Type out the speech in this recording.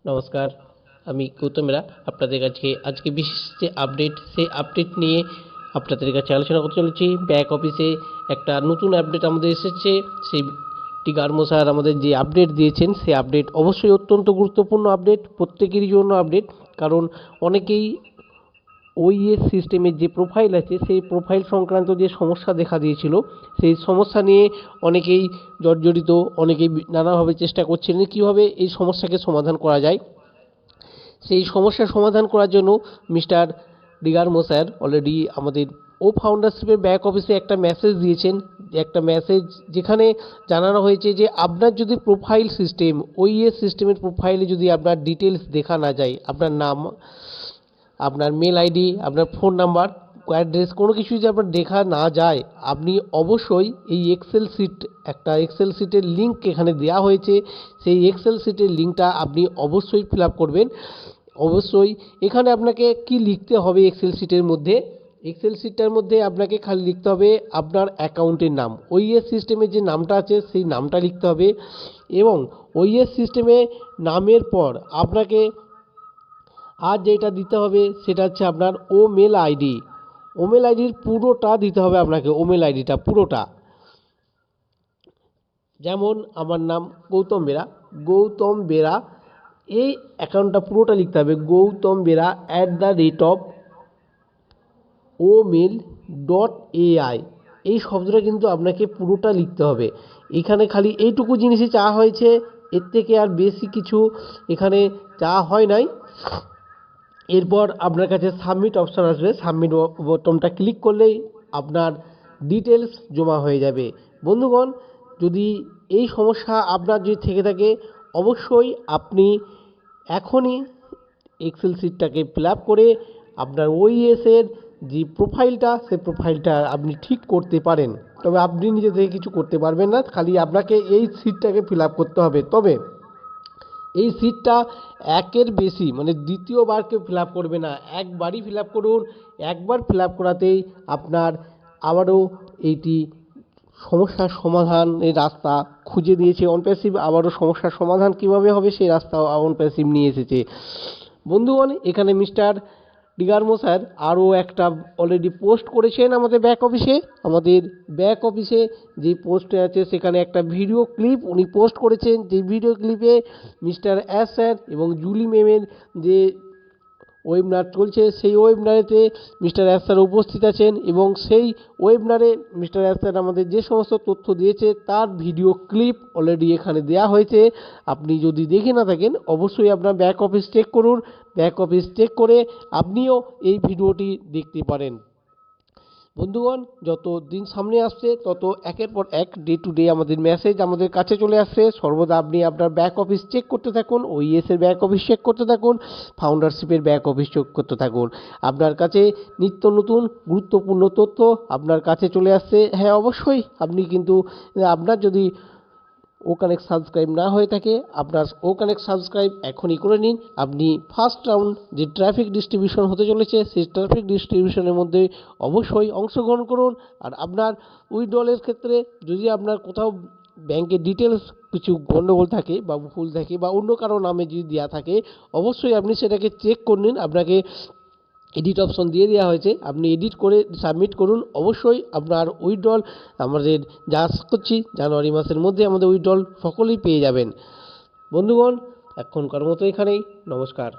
নমস্কার, আমি গৌতমেরা আপনাদের কাছে আজকে বিশেষ যে আপডেট সেই আপডেট নিয়ে আপনাদের কাছে আলোচনা করতে চলেছি। ব্যাক অফিসে একটা নতুন আপডেট আমাদের এসেছে। সেই টিগার্মো স্যার আমাদের যে আপডেট দিয়েছেন সেই আপডেট অবশ্যই অত্যন্ত গুরুত্বপূর্ণ আপডেট, প্রত্যেকেরই জন্য আপডেট। কারণ অনেকেই ওইএস সিস্টেমের যে প্রোফাইল আছে সেই প্রোফাইল সংক্রান্ত যে সমস্যা দেখা দিয়েছিল সেই সমস্যা নিয়ে অনেকেই জর্জরিত, অনেকেই নানাভাবে চেষ্টা করছিলেন কীভাবে এই সমস্যাকে সমাধান করা যায়। সেই সমস্যার সমাধান করার জন্য মিস্টার ডিগার্মো স্যার অলরেডি আমাদের ফাউন্ডারশিপের ব্যাক অফিসে একটা মেসেজ দিয়েছেন, একটা মেসেজ যেখানে জানানো হয়েছে যে আপনার যদি প্রোফাইল সিস্টেম ওইএস সিস্টেমের প্রোফাইলে যদি আপনার ডিটেলস দেখা না যায়, আপনার নাম, আপনার মেল আইডি, আপনার ফোন নাম্বার, অ্যাড্রেস কোনো কিছু যদি আপনার দেখা না যায়, আপনি অবশ্যই এই এক্সেল শিট, একটা এক্সেল শিটের লিঙ্ক এখানে দেওয়া হয়েছে, সেই এক্সেল শিটের লিঙ্কটা আপনি অবশ্যই ফিল আপ করবেন। অবশ্যই এখানে আপনাকে কি লিখতে হবে এক্সেল শিটের মধ্যে, এক্সেল শিটটার মধ্যে আপনাকে খালি লিখতে হবে আপনার অ্যাকাউন্টের নাম, ওইএস সিস্টেমের যে নামটা আছে সেই নামটা লিখতে হবে। এবং ওইএস সিস্টেমে নামের পর আপনাকে আর যেটা দিতে হবে সেটা হচ্ছে আপনার মেল আইডি, মেল আইডির পুরোটা দিতে হবে আপনাকে, মেল আইডিটা পুরোটা। যেমন আমার নাম গৌতম বেরা, গৌতম বেরা, এই অ্যাকাউন্টটা পুরোটা লিখতে হবে গৌতম বেরা @omail.ai, এই শব্দটা কিন্তু আপনাকে পুরোটা লিখতে হবে। এখানে খালি এইটুকু জিনিসই চাওয়া হয়েছে, এর থেকে আর বেশি কিছু এখানে চাওয়া হয় নাই। এরপর আপনার কাছে সাবমিট অপশান আসবে, সাবমিট বটনটা ক্লিক করলেই আপনার ডিটেলস জমা হয়ে যাবে। বন্ধুগণ, যদি এই সমস্যা আপনার যদি থেকে থাকে অবশ্যই আপনি এখনই এক্সেল শিটটাকে ফিল আপ করে আপনার ওইএসের যে প্রোফাইলটা সেই প্রোফাইলটা আপনি ঠিক করতে পারেন। তবে আপনি নিজে থেকে কিছু করতে পারবেন না, খালি আপনাকে এই শিটটাকে ফিল আপ করতে হবে। তবে এই সিটটা একের বেশি মানে দ্বিতীয়বার কেউ ফিল আপ করবে না, একবারই ফিল আপ করুন। একবার ফিল আপ করাতেই আপনার আবারও এইটি সমস্যার সমাধানের রাস্তা খুঁজে দিয়েছে অনপ্যাসিভ। আবারও সমস্যার সমাধান কীভাবে হবে সেই রাস্তা অনপ্যাসিভ নিয়ে এসেছে। বন্ধুগণ, এখানে মিস্টার ডিগার্মো স্যার আরও একটা অলরেডি পোস্ট করেছেন আমাদের ব্যাক অফিসে। আমাদের ব্যাক অফিসে যে পোস্টে আছে সেখানে একটা ভিডিও ক্লিপ উনি পোস্ট করেছেন, যে ভিডিও ক্লিপে মিস্টার এস স্যার এবং জুলি ম্যামের যে ওয়েবিনার চলছে সেই ওয়েবিনারেতে মিস্টার এস স্যার উপস্থিত আছেন এবং সেই ওয়েবিনারে মিস্টার এস স্যার আমাদের যে সমস্ত তথ্য দিয়েছে তার ভিডিও ক্লিপ অলরেডি এখানে দেওয়া হয়েছে। আপনি যদি দেখে না থাকেন অবশ্যই আপনার ব্যাক অফিস চেক করুন, ব্যাক অফিস চেক করে আপনিও এই ভিডিওটি দেখতে পারেন। বন্ধুগণ, যত দিন সামনে আসছে তত একের পর এক ডে টু ডে আমাদের মেসেজ আমাদের কাছে চলে আসছে। সর্বদা আপনি আপনার ব্যাক অফিস চেক করতে থাকুন, ওইএসের ব্যাক অফিস চেক করতে থাকুন, ফাউন্ডারশিপের ব্যাক অফিস চেক করতে থাকুন। আপনার কাছে নিত্য নতুন গুরুত্বপূর্ণ তথ্য আপনার কাছে চলে আসছে। হ্যাঁ, অবশ্যই আপনি কিন্তু আপনার যদি কানেক্ট সাবস্ক্রাইব না হয়ে থাকে আপনার কানেক্ট সাবস্ক্রাইব এখনই করে নিন। আপনি ফার্স্ট রাউন্ড যে ট্রাফিক ডিস্ট্রিবিউশন হতে চলেছে সেই ট্রাফিক ডিস্ট্রিবিউশনের মধ্যে অবশ্যই অংশগ্রহণ করুন। আর আপনার উইথড্রলের ক্ষেত্রে যদি আপনার কোথাও ব্যাংকের ডিটেলস কিছু গণ্ডগোল থাকে বা ভুল থাকে বা অন্য কারো নামে যদি দেওয়া থাকে অবশ্যই আপনি সেটাকে চেক করে নিন। আপনাকে এডিট অপশন দিয়ে দেওয়া হয়েছে, আপনি এডিট করে সাবমিট করুন। অবশ্যই আপনার উইথড্রল আমাদের যা আশা করছি জানুয়ারি মাসের মধ্যে আমাদের উইথড্রল সকলেই পেয়ে যাবেন। বন্ধুগণ, এখনকার মতো এখানেই, নমস্কার।